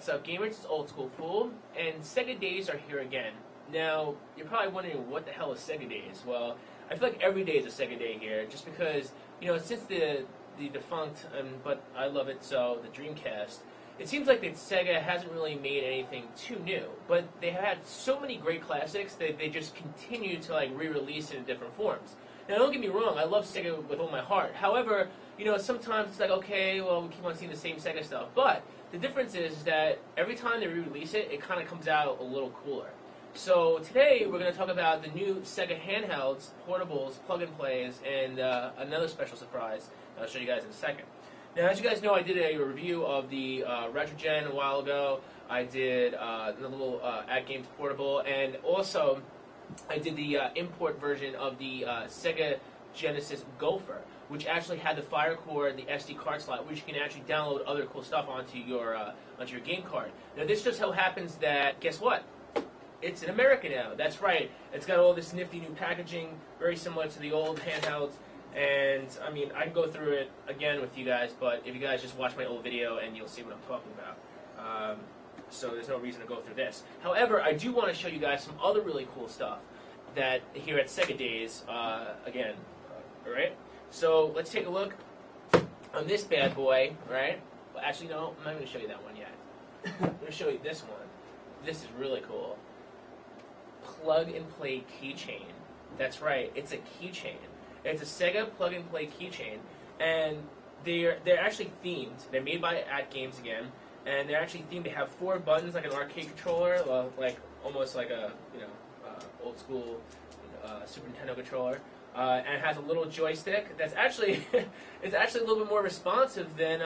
What's up, gamers? It's Old School Fool, and Sega Days are here again. Now, you're probably wondering what the hell is Sega Days. Well, I feel like every day is a Sega Day here, just because, you know, since the defunct, but I love it so, the Dreamcast, it seems like that Sega hasn't really made anything too new, but they have had so many great classics that they just continue to like re-release it in different forms. Now, don't get me wrong, I love Sega with all my heart. However, you know, sometimes it's like, okay, well, we keep on seeing the same Sega stuff. But the difference is that every time they re-release it, it kind of comes out a little cooler. So today, we're going to talk about the new Sega handhelds, portables, plug-and-plays, and another special surprise that I'll show you guys in a second. Now, as you guys know, I did a review of the RetroGen a while ago. I did a little at-games portable, and also I did the import version of the Sega Genesis Gopher, which actually had the fire cord, the SD card slot, which you can actually download other cool stuff onto your game card. Now, this just so happens that, guess what? It's in America now. That's right. It's got all this nifty new packaging, very similar to the old handhelds. And, I mean, I can go through it again with you guys, but if you guys just watch my old video and you'll see what I'm talking about. So there's no reason to go through this. However, I do want to show you guys some other really cool stuff that here at Sega Days, again, alright? So let's take a look on this bad boy, right? Well, actually, no, I'm not going to show you that one yet. I'm going to show you this one. This is really cool. Plug-and-play keychain. That's right, it's a keychain. It's a Sega plug-and-play keychain, and they're actually themed. They're made by At Games again, and they're actually themed. They have 4 buttons like an arcade controller, like almost like a old school Super Nintendo controller, and it has a little joystick that's actually it's actually a little bit more responsive than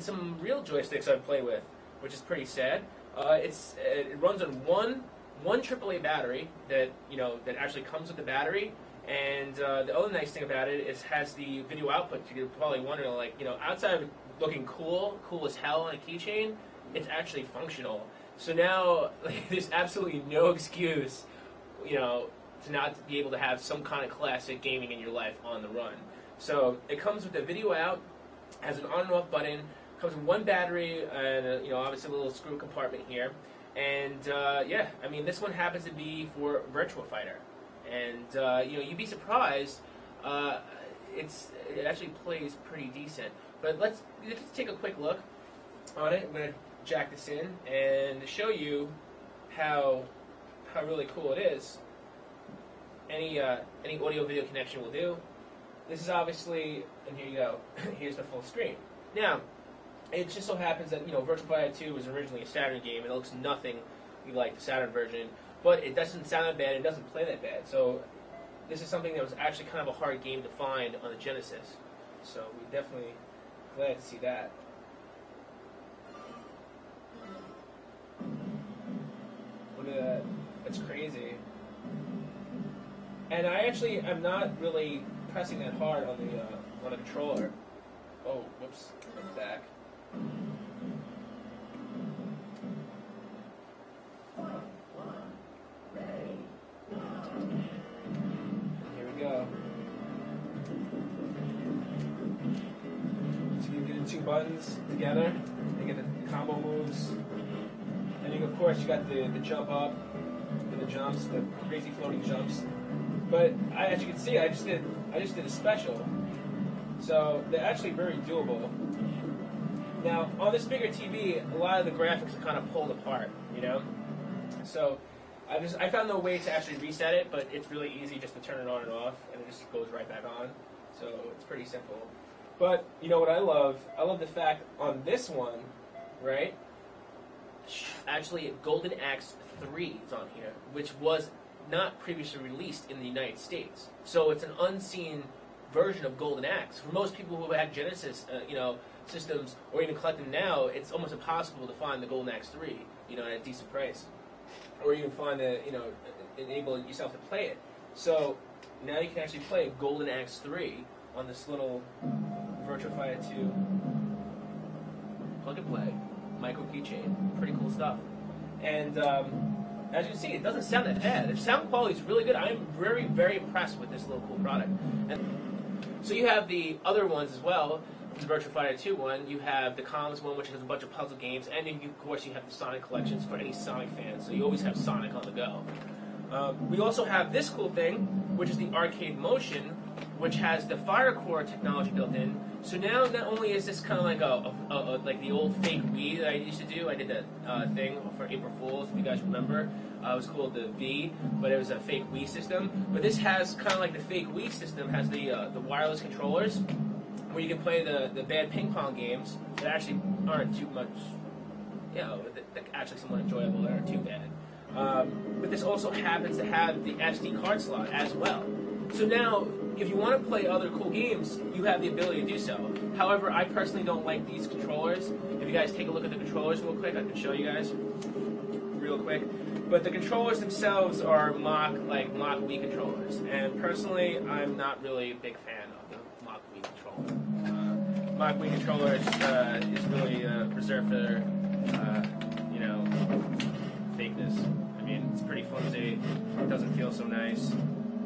some real joysticks I've played with, which is pretty sad. It runs on one AAA battery that actually comes with the battery. And the other nice thing about it is it has the video output. You're probably wondering, like, outside of looking cool as hell on a keychain, it's actually functional. So now, like, there's absolutely no excuse, to not be able to have some kind of classic gaming in your life on the run. So it comes with the video out, has an on and off button, comes with 1 battery, and obviously a little screw compartment here. And yeah, I mean, this one happens to be for Virtua Fighter. And you'd be surprised. It actually plays pretty decent. But let's take a quick look on it. I'm going to jack this in and show you how really cool it is. Any audio video connection will do. This is obviously, and here you go. Here's the full screen. Now, it just so happens that Virtua Fighter 2 was originally a Saturn game, and it looks nothing like the Saturn version. But it doesn't sound that bad, it doesn't play that bad. So this is something that was actually kind of a hard game to find on the Genesis. So we're definitely glad to see that. Look at that. That's crazy. And I actually am not really pressing that hard on the controller. Oh, whoops. I'm back. So you get the 2 buttons together, you get the combo moves, and of course you got the jump up, and the jumps, the crazy floating jumps. But as you can see, I just did a special, so they're actually very doable. Now on this bigger TV, a lot of the graphics are kind of pulled apart, So I found no way to actually reset it, but it's really easy just to turn it on and off, and it just goes right back on. So it's pretty simple. But you know what I love? I love the fact on this one, right? Actually, Golden Axe 3 is on here, which was not previously released in the United States. So it's an unseen version of Golden Axe. For most people who have Genesis, systems, or even collect them now, it's almost impossible to find the Golden Axe 3, at a decent price, or even find enable yourself to play it. So now you can actually play Golden Axe 3 on this little Virtua Fighter 2 plug-and-play micro keychain. Pretty cool stuff. And as you can see, it doesn't sound that bad. The sound quality is really good. I'm very, very impressed with this little cool product. And so you have the other ones as well. the Virtua Fighter 2 one, you have the Comms one, which has a bunch of puzzle games, and then of course you have the Sonic collections for any Sonic fans, so you always have Sonic on the go. We also have this cool thing, which is the Arcade Motion, which has the Fire Core technology built in. So now, not only is this kind of like like the old fake Wii that I used to do. I did that thing for April Fools, if you guys remember. It was called the V, but it was a fake Wii system. But this has kind of like the fake Wii system, has the wireless controllers, where you can play the bad ping pong games that actually aren't too much, they're actually somewhat enjoyable. They aren't too bad. But this also happens to have the SD card slot as well. So now, if you want to play other cool games, you have the ability to do so. However, I personally don't like these controllers. If you guys take a look at the controllers real quick, I can show you guys real quick. But the controllers themselves are mock Wii controllers. And personally, I'm not really a big fan of the mock Wii controller. Mock Wii controller is really reserved for, fakeness. I mean, it's pretty flimsy. It doesn't feel so nice.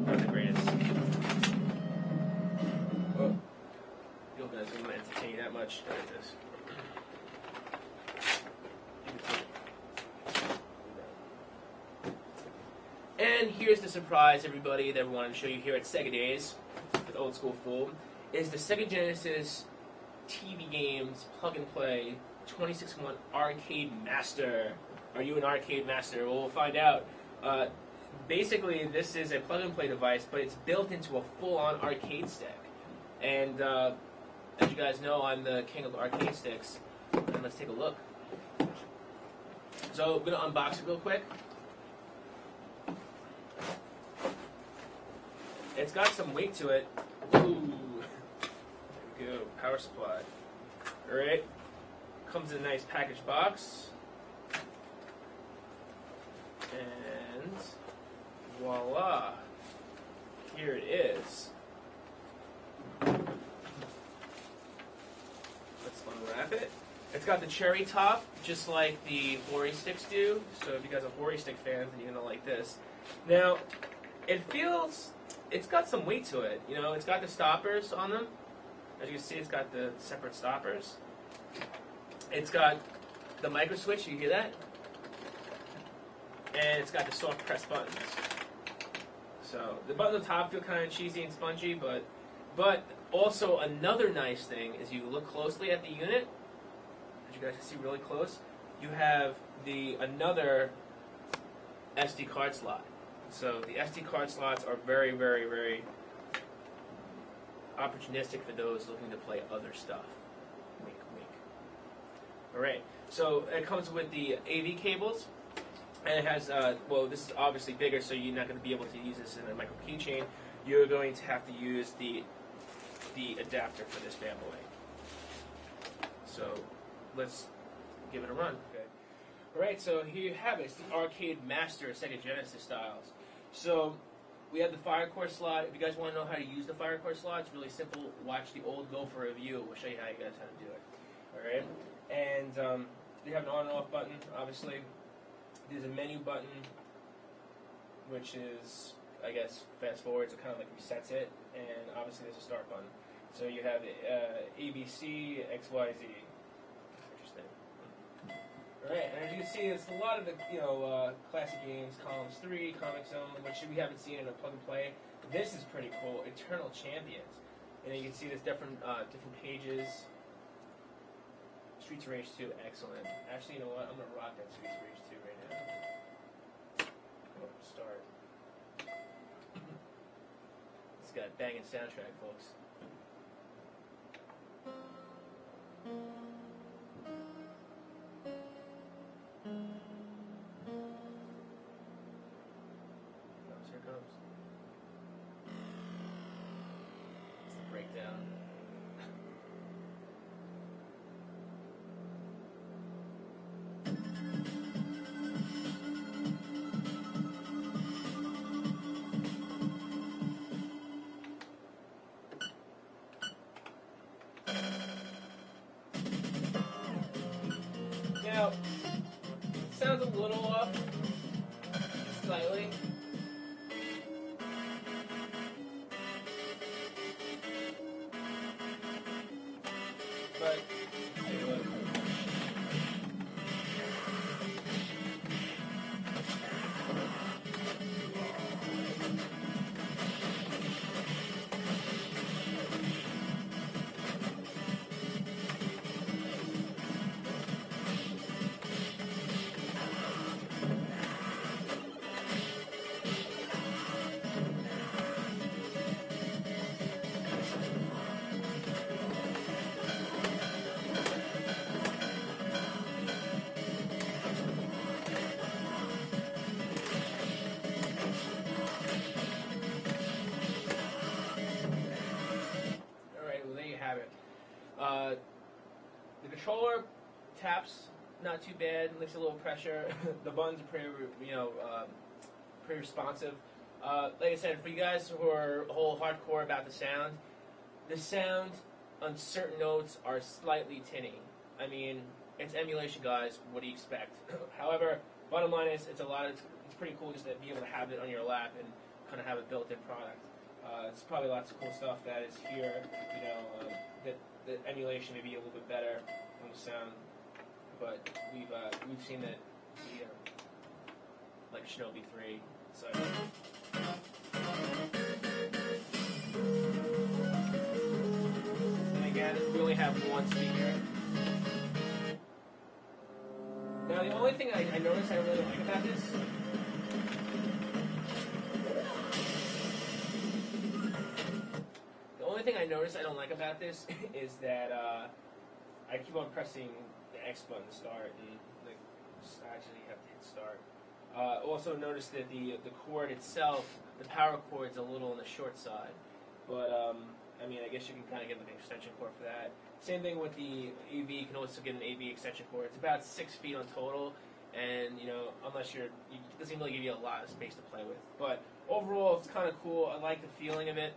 Not the greatest. Oh, you guys are going to entertain you that much. Look at this. And here's the surprise, everybody, that we wanted to show you here at Sega Days with Old School Fool, is the Sega Genesis TV games plug and play 26-1 Arcade Master. Are you an arcade master? Well, we'll find out. Basically, this is a plug-and-play device, but it's built into a full-on arcade stick. And as you guys know, I'm the king of arcade sticks. And let's take a look. So I'm going to unbox it real quick. It's got some weight to it. Ooh. There we go. Power supply. All right. Comes in a nice packaged box. And voila, here it is. Let's unwrap it. It's got the cherry top, just like the Hori sticks do. So if you guys are Hori stick fans, then you're gonna like this. Now, it's got some weight to it. It's got the stoppers on them. As you can see, it's got the separate stoppers. It's got the micro switch. You hear that? And it's got the soft press buttons. So the buttons on the top feel kind of cheesy and spongy, but also another nice thing is you look closely at the unit, as you guys can see really close, you have another SD card slot. So the SD card slots are very, very, very opportunistic for those looking to play other stuff. Wink, wink. Alright, so it comes with the AV cables. And it has, this is obviously bigger, so you're not going to be able to use this in a micro keychain. You're going to have to use the adapter for this bad boy. So let's give it a run. Okay. All right, so here you have it. It's the Arcade Master Sega Genesis styles. So we have the Fire Core slot. If you guys want to know how to use the Fire Core slot, it's really simple. Watch the old Gopher review. We'll show you how to do it. All right, and they have an on and off button, obviously. There's a menu button, which is, I guess, fast forward, so it kind of like resets it, and obviously there's a start button. So you have ABC, XYZ. Interesting. Alright, and as you can see, it's a lot of the classic games, Columns 3, Comic Zone, which we haven't seen in a plug and play. This is pretty cool, Eternal Champions. And you can see there's different pages. Streets of Rage 2, excellent. Actually, you know what? I'm going to rock that Streets of Rage 2 right now. Go up and start. It's got a banging soundtrack, folks. Here it comes. It's the breakdown. Now, it sounds a little off, slightly. controller taps not too bad. Makes a little pressure. The buttons are pretty, pretty responsive. Like I said, for you guys who are whole hardcore about the sound on certain notes are slightly tinny. I mean, it's emulation, guys. What do you expect? However, bottom line is, it's pretty cool just to be able to have it on your lap and kind of have a built-in product. It's probably lots of cool stuff that is here. That the emulation may be a little bit better on the sound, but we've seen that like Shinobi 3. So. And again, we only have one speaker. Now, the only thing I noticed I really don't like about this is that I keep on pressing the X button to start, and I actually have to hit start. Also notice that the cord itself, the power cord's a little on the short side, but I mean, I guess you can kind of get like an extension cord for that. Same thing with the AV. You can also get an AV extension cord. It's about 6 feet on total, and unless it doesn't really give you a lot of space to play with. But overall, it's kind of cool. I like the feeling of it.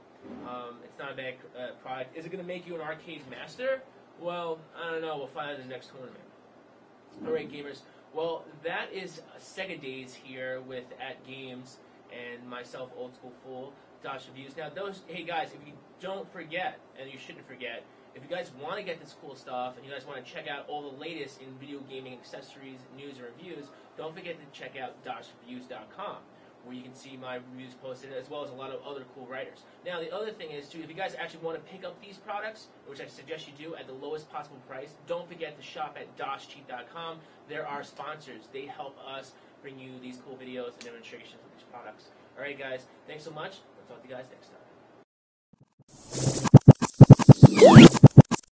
It's not a bad product. Is it going to make you an arcade master? Well, I don't know. We'll find out in the next tournament. All right, gamers. Well, that is Sega Days here with At Games and myself, Old School Fool, Dash Reviews. Now, hey guys, if you don't forget, and you shouldn't forget, if you guys want to get this cool stuff and you guys want to check out all the latest in video gaming accessories, news, and reviews, don't forget to check out dashreviews.com, where you can see my reviews posted, as well as a lot of other cool writers. Now, the other thing is, too, if you guys actually want to pick up these products, which I suggest you do at the lowest possible price, don't forget to shop at dashcheap.com. They're our sponsors. They help us bring you these cool videos and demonstrations of these products. All right, guys, thanks so much. I'll talk to you guys next time.